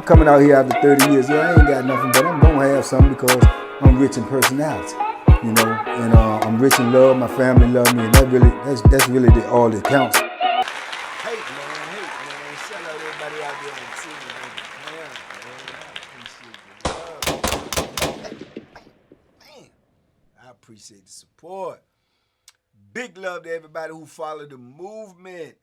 coming out here after 30 years. Yeah, I ain't got nothing, but I'm gonna have something because I'm rich in personality, you know, and I'm rich in love. My family love me, and that's really all that counts. Hey man, shout out everybody out there on the team, man. I appreciate the support. Big love to everybody who followed the movement.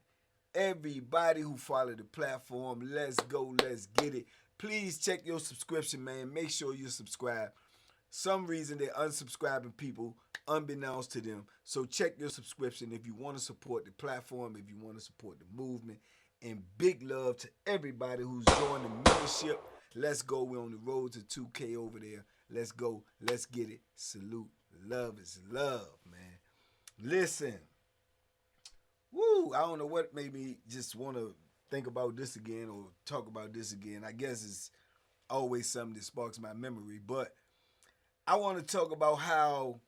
Everybody who followed the platform. Let's go, let's get it. Please check your subscription, man. Make sure you subscribe. Some reason they're unsubscribing people unbeknownst to them. So check your subscription if you want to support the platform, if you want to support the movement. And big love to everybody who's joined the membership. Let's go. We're on the road to 2K over there. Let's go. Let's get it. Salute. Love is love, man. Listen. Woo, I don't know what made me just want to think about this again or talk about this again. I guess it's always something that sparks my memory. But I want to talk about how,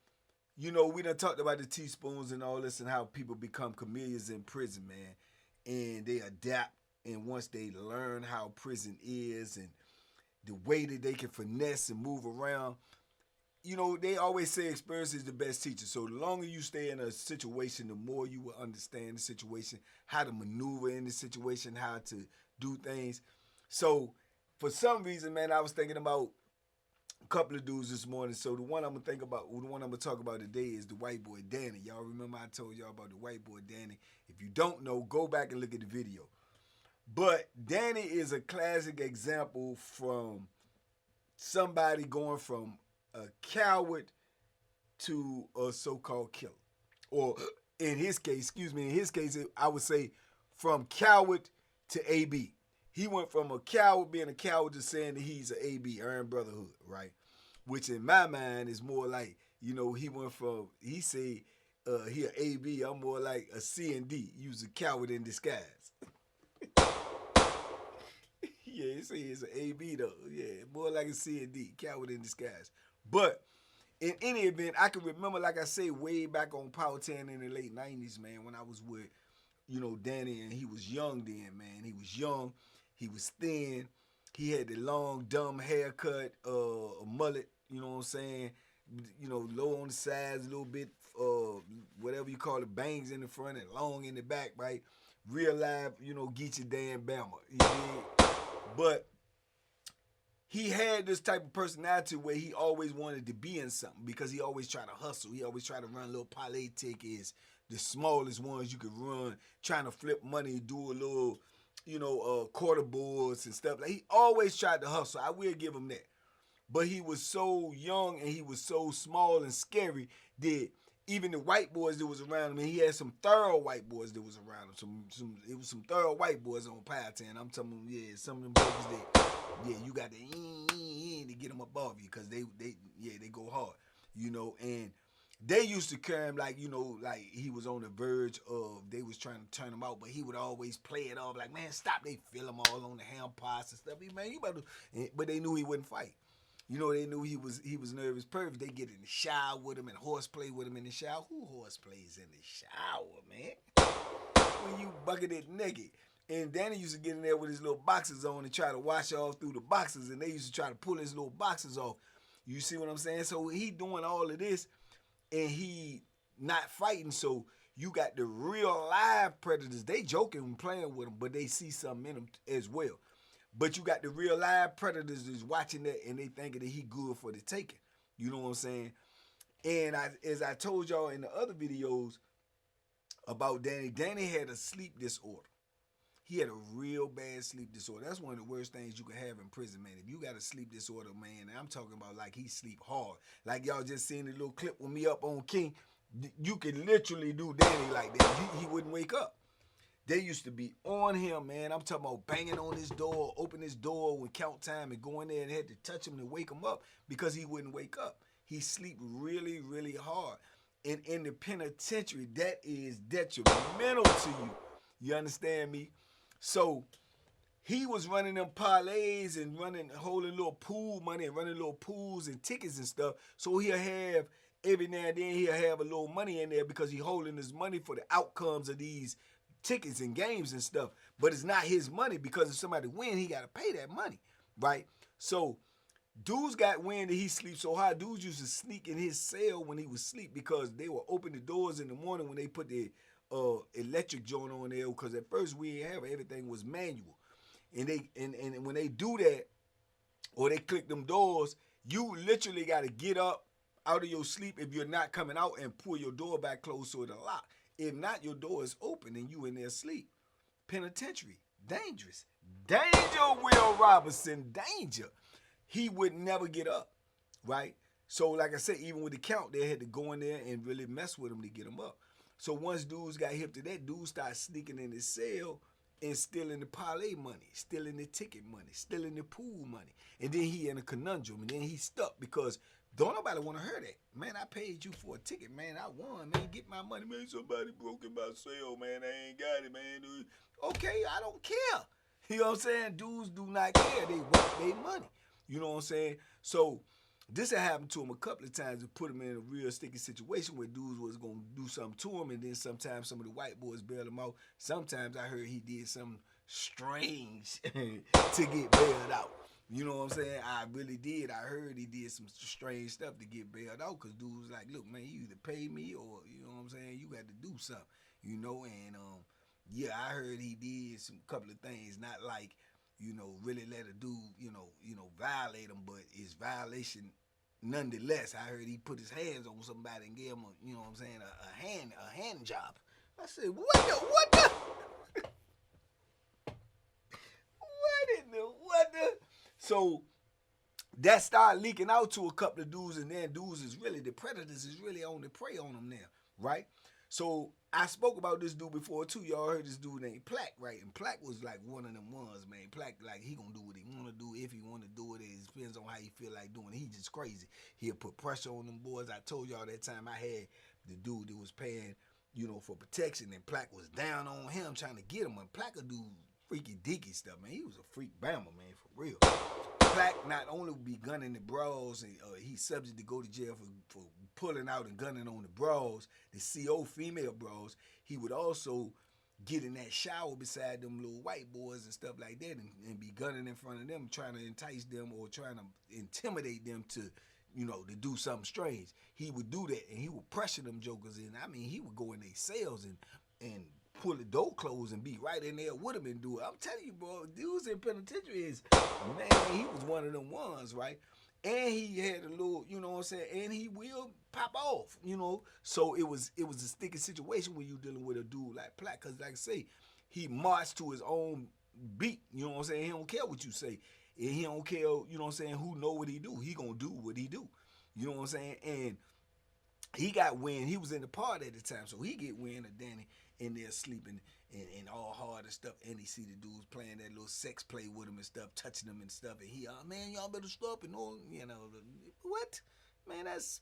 you know, we done talked about the teaspoons and all this and how people become chameleons in prison, man. And they adapt. And once they learn how prison is and the way that they can finesse and move around, you know, they always say experience is the best teacher. So the longer you stay in a situation, the more you will understand the situation, how to maneuver in the situation, how to do things. So for some reason, man, I was thinking about a couple of dudes this morning. So the one I'm gonna talk about today is the white boy Danny. Y'all remember I told y'all about the white boy Danny? If you don't know, go back and look at the video. But Danny is a classic example from somebody going from a coward to a so-called killer. Or in his case, I would say from coward to AB. He went from a coward, being a coward, to saying that he's an AB, earned brotherhood, right? Which in my mind is more like, you know, he said he an AB, I'm more like a C and D. He was a coward in disguise. Yeah, he said he's an AB though. Yeah, more like a C and D, coward in disguise. But in any event, I can remember, like I say, way back on Power 10 in the late 90s, man, when I was with, you know, Danny, and he was young then, man. He was young. He was thin. He had the long, dumb haircut, a mullet, you know what I'm saying? You know, low on the sides, a little bit, whatever you call it, bangs in the front and long in the back, right? Real live, you know, get your damn Bama. You did? But he had this type of personality where he always wanted to be in something because he always tried to hustle. He always tried to run little parlay tickets, the smallest ones you could run, trying to flip money, do a little, you know, quarter boards and stuff. Like, he always tried to hustle. I will give him that. But he was so young and he was so small and scary that even the white boys that was around him, and he had some thorough white boys that was around him. It was some thorough white boys on Power 10. I'm telling them, yeah, some of them boys that, yeah, you got to get them above you because they go hard, you know. And they used to carry him like, you know, like he was on the verge of, they was trying to turn him out, but he would always play it off like, man, stop. They feel him all on the ham pots and stuff. Man, you better, but they knew he wouldn't fight. You know, they knew he was nervous perfect. They get in the shower with him and horseplay with him in the shower. Who horseplays in the shower, man? When you bucketed naked. And Danny used to get in there with his little boxers on and try to wash off through the boxers, and they used to try to pull his little boxers off. You see what I'm saying? So he doing all of this, and he not fighting. So you got the real live predators. They joking and playing with him, but they see something in him as well. But you got the real live predators that's watching that, and they thinking that he good for the taking. You know what I'm saying? And as I told y'all in the other videos about Danny, Danny had a sleep disorder. He had a real bad sleep disorder. That's one of the worst things you can have in prison, man. If you got a sleep disorder, man, and I'm talking about like he sleep hard. Like y'all just seen the little clip with me up on King. You can literally do Danny like that. He wouldn't wake up. They used to be on him, man. I'm talking about banging on his door, open his door when count time and go in there and had to touch him to wake him up because he wouldn't wake up. He sleep really, really hard. And in the penitentiary, that is detrimental to you. You understand me? So he was running them parlays and holding little pool money and running little pools and tickets and stuff. So he'll have, every now and then, he'll have a little money in there because he's holding his money for the outcomes of these tickets and games and stuff. But it's not his money because if somebody win, he got to pay that money. right? So dudes got wind that he sleeps so hard. Dudes used to sneak in his cell when he was asleep because they would open the doors in the morning when they put the electric joint on there. Because at first we didn't have it, everything was manual, and and when they do that or they click them doors, you literally got to get up out of your sleep if you're not coming out and pull your door back closed so it'll lock. If not, your door is open and you in there asleep. Penitentiary, dangerous. Danger, Will Robinson, danger. He would never get up, right? So like I said, even with the count, they had to go in there and really mess with him to get him up. So once dudes got hip to that, dudes started sneaking in his cell and stealing the parlay money, stealing the ticket money, stealing the pool money. And then he in a conundrum, and then he stuck because don't nobody want to hear that. Man, I paid you for a ticket, man. I won, man. Get my money. Man, somebody broke in my cell, man. I ain't got it, man. Okay, I don't care. You know what I'm saying? Dudes do not care. They want their money. You know what I'm saying? So this had happened to him a couple of times to put him in a real sticky situation where dudes was going to do something to him, and then sometimes some of the white boys bailed him out. Sometimes I heard he did something strange to get bailed out. You know what I'm saying? I really did. I heard he did some strange stuff to get bailed out because dudes was like, look, man, you either pay me or, you know what I'm saying, you got to do something, you know, and yeah, I heard he did some couple of things, not like, you know, really let a dude, you know, violate him, but it's violation nonetheless. I heard he put his hands on somebody and gave him a, you know what I'm saying, a hand job. I said, what the? What the? So that started leaking out to a couple of dudes, and then dudes is really, the predators is really on the prey on them now, right? So I spoke about this dude before too. Y'all heard this dude named Plaque, right? And Plaque was like one of them ones, man. Plaque, like, he gonna do what he wanna do if he wanna do it. It depends on how he feel like doing it. He just crazy. He'll put pressure on them boys. I told y'all that time I had the dude that was paying, you know, for protection, and Plaque was down on him trying to get him. And Plaque would do freaky deaky stuff, man. He was a freak bammer, man, for real. Plaque not only would be gunning the bras, and he's subject to go to jail for pulling out and gunning on the bras, the CO female bras. He would also get in that shower beside them little white boys and stuff like that, and be gunning in front of them, trying to entice them or trying to intimidate them to, you know, to do something strange. He would do that, and he would pressure them jokers in. I mean, he would go in their cells and pull the door closed and be right in there with him and do it. I'm telling you, bro, dudes in penitentiary is, man, he was one of them ones, right? And he had a little, you know what I'm saying, and he will pop off, you know. So it was a sticky situation when you dealing with a dude like Plaque, because like I say, he marched to his own beat, you know what I'm saying? He don't care what you say. And he don't care, you know what I'm saying, who know what he do. He gonna do what he do. You know what I'm saying? And he got wind. He was in the party at the time, so he get wind of Danny in there sleeping and all hard and stuff. And he see the dudes playing that little sex play with him and stuff, touching him and stuff. And he, man, y'all better stop and all, you know, what? Man, that's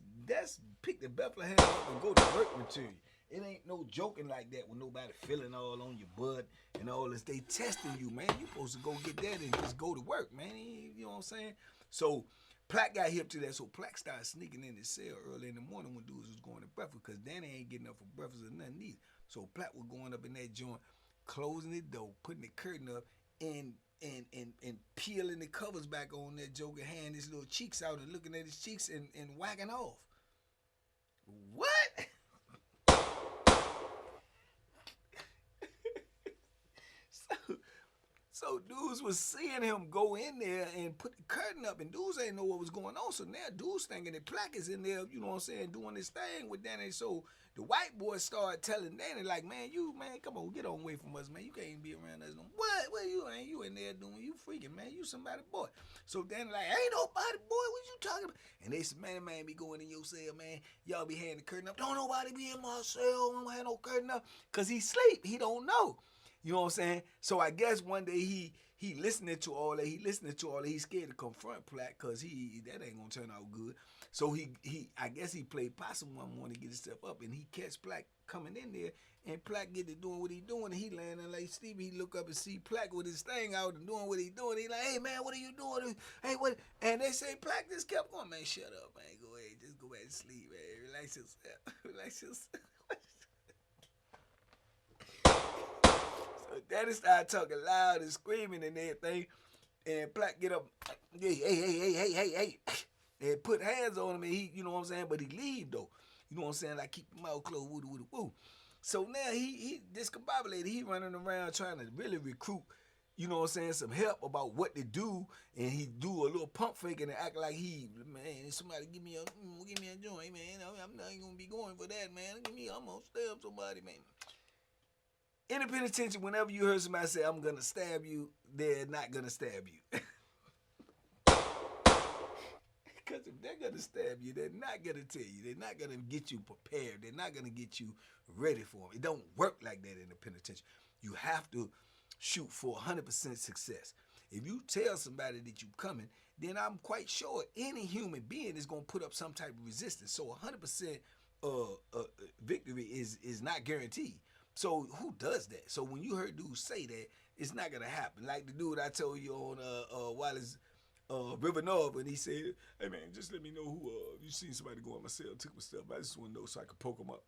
pick the Bethlehem up and go to work material. It ain't no joking like that when nobody feeling all on your butt and all this. They testing you, man. You supposed to go get that and just go to work, man. You know what I'm saying? So Plaque got hip to that, so Plaque started sneaking in his cell early in the morning when dudes was going to breakfast, because Danny ain't getting up for breakfast or nothing either. So Plaque was going up in that joint, closing the door, putting the curtain up, and peeling the covers back on that joker, handing his little cheeks out and looking at his cheeks and whacking off. What? So dudes was seeing him go in there and put the curtain up, and dudes ain't know what was going on. So now dudes thinking that Plaque is in there, you know what I'm saying, doing this thing with Danny. So the white boys started telling Danny, like, man, come on, get on away from us, man. You can't be around us no more. What you ain't? You in there doing, you freaking, man. You somebody boy. So Danny like, ain't nobody boy, what you talking about? And they said, man, be going in your cell, man. Y'all be handing the curtain up. Don't nobody be in my cell. Don't have no curtain up. Because he sleep. He don't know. You know what I'm saying? So I guess one day he listening to all that. He's scared to confront Plaque because that ain't gonna turn out good. So I guess he played possum one morning to get himself up, and he catch Plaque coming in there, and Plaque get to doing what he doing, and he laying there like Stevie. He look up and see Plaque with his thing out and doing what he doing. He like, hey man, what are you doing? Hey, what? And they say Plaque just kept going, man, shut up, man, go ahead, just go back to sleep, man, relax yourself. Daddy started talking loud and screaming and everything. And Platt get up, hey, and put hands on him, and he, you know what I'm saying, but he leave though. You know what I'm saying, like keep his mouth closed, woo. So now he discombobulated. He running around trying to really recruit, you know what I'm saying, some help about what to do, and he do a little pump faking and act like he, man, somebody give me a joint, man. I'm not gonna be going for that, man. I'm gonna stab somebody, man. In the penitentiary, whenever you heard somebody say, I'm gonna stab you, they're not gonna stab you. Because if they're gonna stab you, they're not gonna tell you. They're not gonna get you prepared. They're not gonna get you ready for them. It don't work like that in the penitentiary. You have to shoot for 100% success. If you tell somebody that you're coming, then I'm quite sure any human being is gonna put up some type of resistance. So 100% victory is not guaranteed. So who does that? So when you heard dudes say that, it's not gonna happen. Like the dude I told you on Wallace River North, when he said, "Hey man, just let me know who you seen somebody go in my cell, took my stuff. I just want to know so I can poke them up."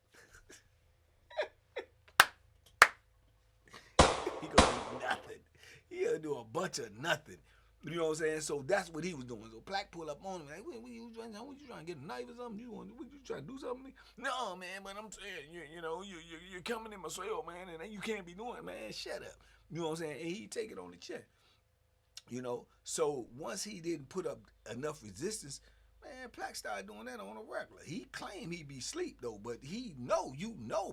He gonna do nothing. He gonna do a bunch of nothing. You know what I'm saying? So that's what he was doing. So Plaque pull up on him like, what you trying to get a knife or something? What you trying to do something? No, man, but I'm saying, you're coming in my cell, man, and you can't be doing it, man. Shut up. You know what I'm saying? And he take it on the chin. You know, so once he didn't put up enough resistance, man, Plaque started doing that on a regular. He claimed he be asleep though, but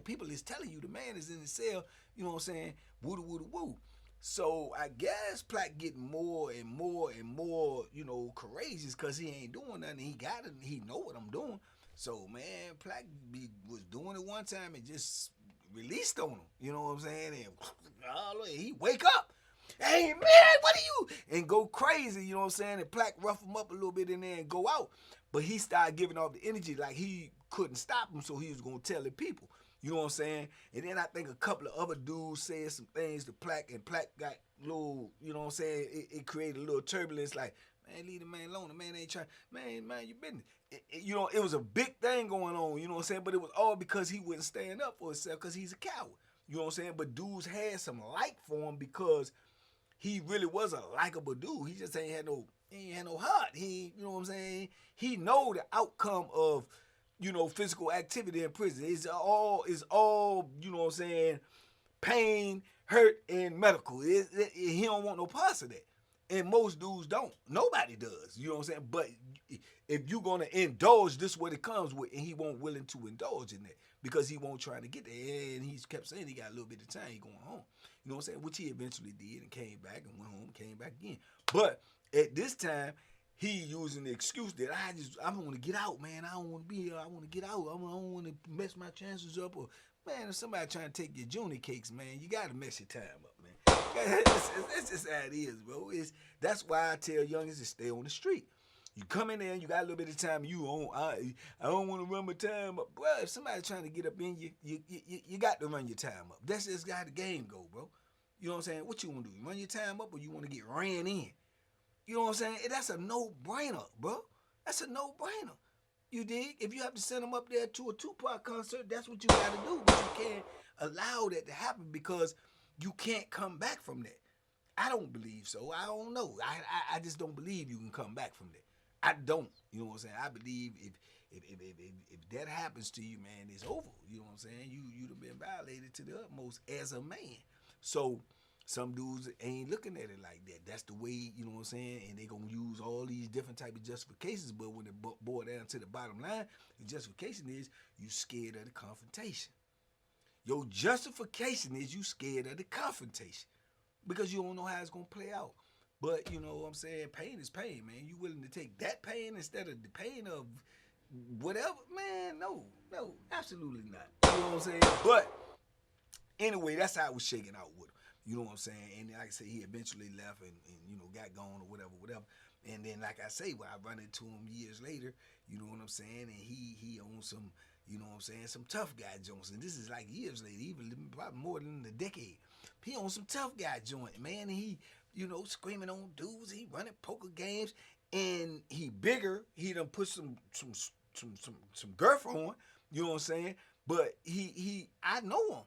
people is telling you the man is in the cell, you know what I'm saying, woo. So I guess Plaque getting more and more and more, courageous because he ain't doing nothing. He got it, he know what I'm doing. So man, Plaque was doing it one time and just released on him, you know what I'm saying, and he wake up. Hey man, what are you? And go crazy, you know what I'm saying? And Plaque rough him up a little bit in there and go out. But he started giving off the energy like he couldn't stop him, so he was gonna tell the people. You know what I'm saying? And then I think a couple of other dudes said some things to Plaque, and Plaque got a little, you know what I'm saying? It created a little turbulence, like, man, leave the man alone. The man ain't trying. Man, you business. It was a big thing going on, you know what I'm saying? But it was all because he wouldn't stand up for himself because he's a coward. You know what I'm saying? But dudes had some like for him because he really was a likable dude. He just ain't had no heart. You know what I'm saying? He know the outcome of, physical activity in prison. It's all, you know what I'm saying, pain, hurt, and medical. He don't want no parts of that. And most dudes don't. Nobody does. You know what I'm saying? But if you're going to indulge, this is what it comes with, and he won't willing to indulge in that because he won't try to get there. And he kept saying he got a little bit of time, he going home. You know what I'm saying? Which he eventually did and came back and went home, came back again. But at this time, he using the excuse that I want to get out, man. I don't want to be here. I want to get out. I don't want to mess my chances up. Or, man, if somebody trying to take your junior cakes, man, you got to mess your time up, man. That's just how it is, bro. That's why I tell youngins to stay on the street. You come in there and you got a little bit of time. I don't want to run my time up. Bro, if somebody's trying to get up in you got to run your time up. That's just how the game go, bro. You know what I'm saying? What you want to do? You run your time up or you want to get ran in? You know what I'm saying? That's a no-brainer, bro. That's a no-brainer. You dig? If you have to send them up there to a Tupac concert, that's what you got to do. But you can't allow that to happen because you can't come back from that. I don't believe so. I don't know. I just don't believe you can come back from that. I don't. You know what I'm saying? I believe if that happens to you, man, it's over. You know what I'm saying? You'd have been violated to the utmost as a man. So some dudes ain't looking at it like that. That's the way, you know what I'm saying? And they gonna use all these different type of justifications, but when it boil down to the bottom line, the justification is you scared of the confrontation. Your justification is you scared of the confrontation because you don't know how it's gonna play out. But you know what I'm saying? Pain is pain, man. You willing to take that pain instead of the pain of whatever? Man, no, absolutely not. You know what I'm saying? But anyway, that's how it was shaking out with him. You know what I'm saying? And like I said, he eventually left and got gone or whatever. And then, like I say, when I run into him years later, you know what I'm saying? And he owns some, you know what I'm saying, some tough guy joints. And this is like years later, even probably more than a decade. He owns some tough guy joint, man. And he, screaming on dudes. He running poker games. And he bigger. He done put some girth on, you know what I'm saying? But I know him.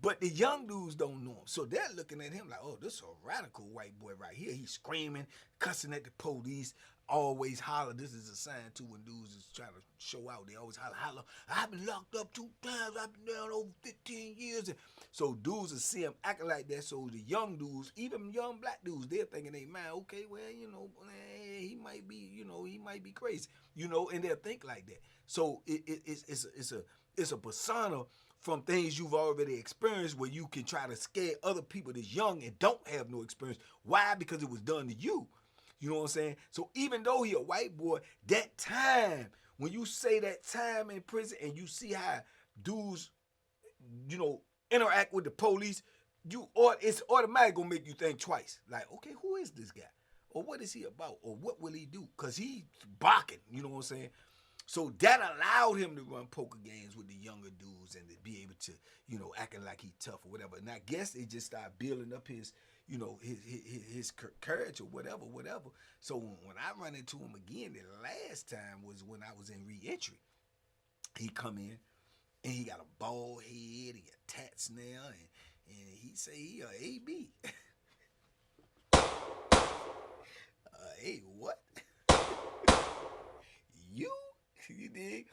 But the young dudes don't know him. So they're looking at him like, oh, this is a radical white boy right here. He's screaming, cussing at the police, always holler. This is a sign, too, when dudes is trying to show out. They always holler, holler. I've been locked up 2 times. I've been down over 15 years. So dudes will see him acting like that. So the young dudes, even young black dudes, they're thinking, they man, okay, well, he might be, he might be crazy, and they'll think like that. So it's a persona from things you've already experienced where you can try to scare other people that's young and don't have no experience. Why? Because it was done to you. You know what I'm saying? So even though he a white boy, that time, when you say that time in prison and you see how dudes, interact with the police, it's automatically gonna make you think twice. Like, okay, who is this guy? Or what is he about? Or what will he do? Because he's barking, you know what I'm saying? So that allowed him to run poker games with the younger dudes and to be able to, acting like he tough or whatever. And I guess they just started building up his courage or whatever. So when I run into him again, the last time was when I was in re-entry. He come in and he got a bald head, he got tats now, and he say he a AB. Hey, what? You dig?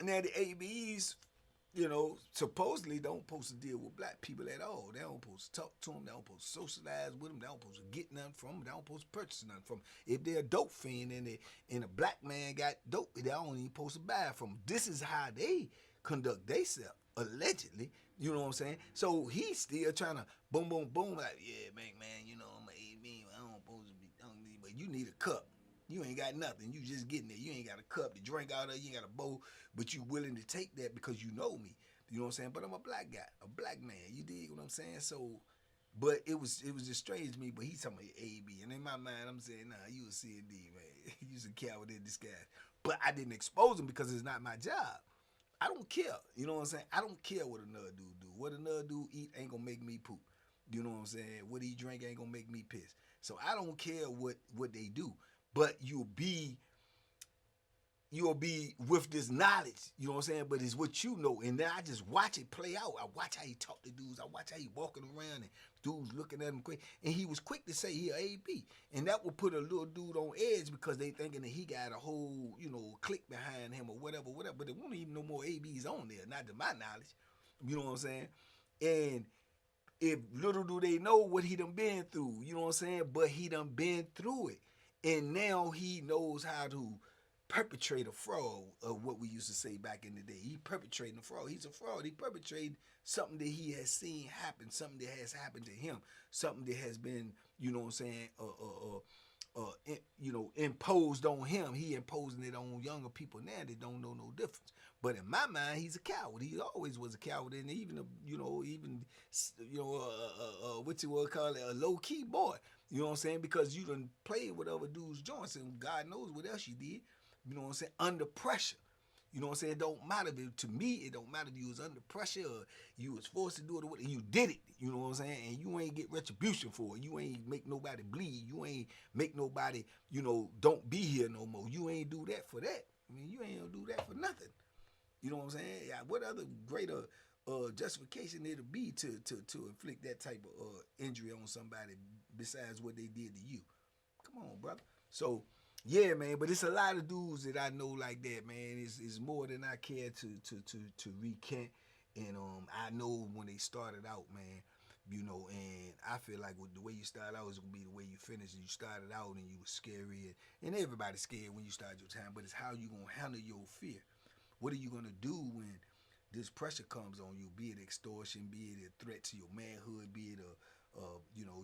Now the ABs, supposedly don't supposed to deal with black people at all. They don't supposed to talk to them. They don't supposed to socialize with them. They don't supposed to get nothing from them. They don't supposed to purchase nothing from them. If they're a dope fiend and a black man got dope, they don't even supposed to buy from them. This is how they conduct themselves, allegedly. You know what I'm saying? So he's still trying to boom, boom, boom. Like, yeah, man, I'm an AB. I don't supposed to be hungry, but you need a cup. You ain't got nothing. You just getting there. You ain't got a cup to drink out of. You ain't got a bowl, but you willing to take that because you know me. You know what I'm saying? But I'm a black guy, a black man. You dig what I'm saying? So, but it was just strange to me. But he's talking about AB, and in my mind, I'm saying, nah, you a C&D, man. You's a coward in disguise. But I didn't expose him because it's not my job. I don't care. You know what I'm saying? I don't care what another dude do. What another dude eat ain't gonna make me poop. You know what I'm saying? What he drink ain't gonna make me piss. So I don't care what they do. But you'll be with this knowledge, you know what I'm saying? But it's what you know. And then I just watch it play out. I watch how he talk to dudes. I watch how he walking around and dudes looking at him quick. And he was quick to say he a AB. And that would put a little dude on edge because they thinking that he got a whole, clique behind him or whatever. But there won't even no more ABs on there, not to my knowledge. You know what I'm saying? And if little do they know what he done been through, you know what I'm saying? But he done been through it. And now he knows how to perpetrate a fraud of what we used to say back in the day. He perpetrating a fraud. He's a fraud. He perpetrated something that he has seen happen, something that has happened to him, something that has been, you know what I'm saying, imposed on him. He imposing it on younger people now that don't know no difference. But in my mind, he's a coward. He always was a coward, and even what you would call it, a low key boy. You know what I'm saying? Because you done played with other dudes' joints, and God knows what else you did. You know what I'm saying? Under pressure. You know what I'm saying? It don't matter. To me, it don't matter if you was under pressure or you was forced to do it, and you did it. You know what I'm saying? And you ain't get retribution for it. You ain't make nobody bleed. You ain't make nobody, don't be here no more. You ain't do that for that. I mean, you ain't gonna do that for nothing. You know what I'm saying? Yeah, what other greater justification there to be to inflict that type of injury on somebody besides what they did to you? Come on, brother. So, yeah, man, but it's a lot of dudes that I know like that, man. It's more than I care to recant. And I know when they started out, man, and I feel like with the way you start out is gonna be the way you finish. You started out and you were scary, and everybody's scared when you start your time, but it's how you gonna handle your fear. What are you gonna do when this pressure comes on you? Be it extortion, be it a threat to your manhood, be it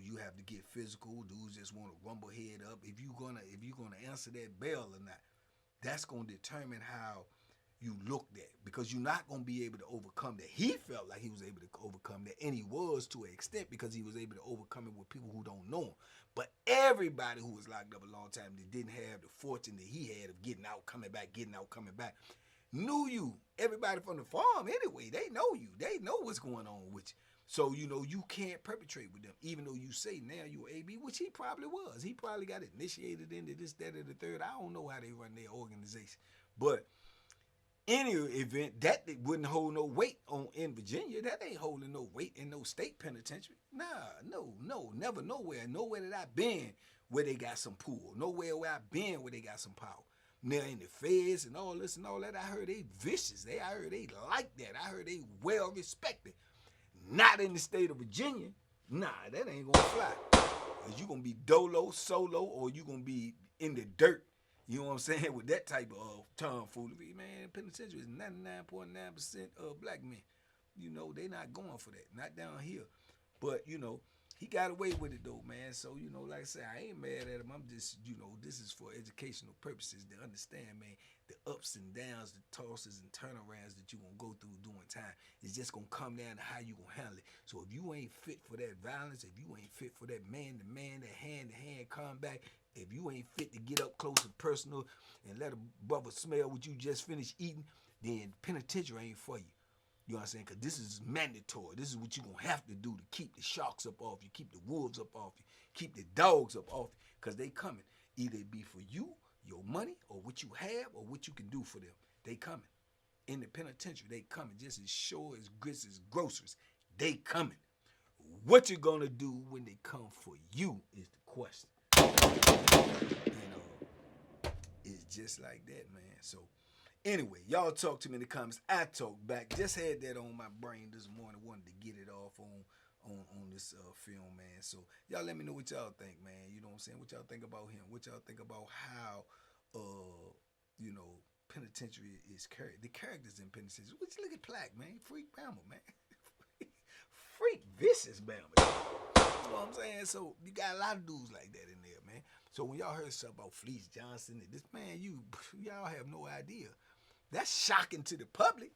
you have to get physical. Dudes just want to rumble head up. If you're gonna answer that bell or not, that's gonna determine how you looked at, because you're not gonna be able to overcome that. He felt like he was able to overcome that, and he was to an extent because he was able to overcome it with people who don't know him. But everybody who was locked up a long time that didn't have the fortune that he had of getting out, coming back, knew you. Everybody from the farm anyway, they know you. They know what's going on with you. So, you can't perpetrate with them, even though you say now you're AB, which he probably was. He probably got initiated into this, that, or the third. I don't know how they run their organization. But any event, that wouldn't hold no weight in Virginia. That ain't holding no weight in no state penitentiary. Nah, no, never, nowhere. Nowhere that I've been where they got some pull. Nowhere where I've been where they got some power. Now in the feds and all this and all that, I heard they vicious. I heard they like that. I heard they well respected. Not in the state of Virginia. Nah, that ain't gonna fly. Cause you gonna be dolo, solo, or you gonna be in the dirt. You know what I'm saying? With that type of tomfoolery, man. Penitentiary is 99.9% of black men. You know, they not going for that. Not down here. But, you know, he got away with it though, man. So, you know, like I said, I ain't mad at him. I'm just, you know, this is for educational purposes to understand, man, the ups and downs, the tosses and turnarounds that you gonna go through during time. It's just gonna come down to how you gonna handle it. So if you ain't fit for that violence, if you ain't fit for that man-to-man, that hand-to-hand combat, if you ain't fit to get up close and personal and let a brother smell what you just finished eating, then penitentiary ain't for you. You know what I'm saying? Because this is mandatory. This is what you're going to have to do to keep the sharks up off you, keep the wolves up off you, keep the dogs up off you, because they coming. Either it be for you, your money, or what you have, or what you can do for them. They coming. In the penitentiary, they coming just as sure as grits as groceries. They coming. What you going to do when they come for you is the question. It's just like that, man. So anyway, y'all talk to me in the comments. I talk back. Just had that on my brain this morning. Wanted to get it off on this film, man. So y'all let me know what y'all think, man. You know what I'm saying? What y'all think about him? What y'all think about how you know, penitentiary is the characters in penitentiary. What you look at Plaque, man? Freak Bama, man. Freak vicious Bama. You know what I'm saying? So you got a lot of dudes like that in there, man. So when y'all heard something about Fleece Johnson and this, man, y'all have no idea. That's shocking to the public.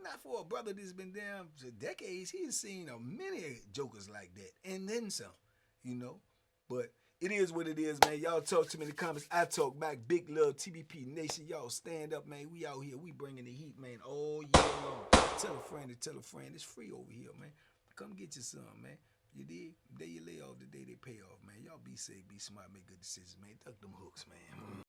Not for a brother that's been down for decades. He's seen many jokers like that, and then some, you know. But it is what it is, man. Y'all talk to me in the comments. I talk back. Big love, TBP Nation. Y'all stand up, man. We out here. We bringing the heat, man, all year long. Tell a friend to tell a friend. It's free over here, man. Come get you some, man. You dig? The day you lay off, the day they pay off, man. Y'all be safe, be smart, make good decisions, man. Duck them hooks, man.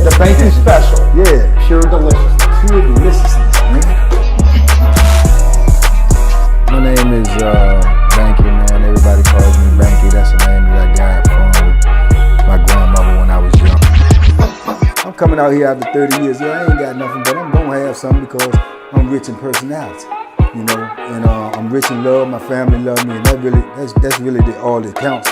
The bacon special. Yeah. Pure deliciousness. Pure deliciousness, man. My name is Banky, man. Everybody calls me Banky. That's the name that I got from my grandmother when I was young. I'm coming out here after 30 years. Yeah, I ain't got nothing, but I'm gonna have something because I'm rich in personality, you know, and I'm rich in love. My family love me, and that's really all that counts.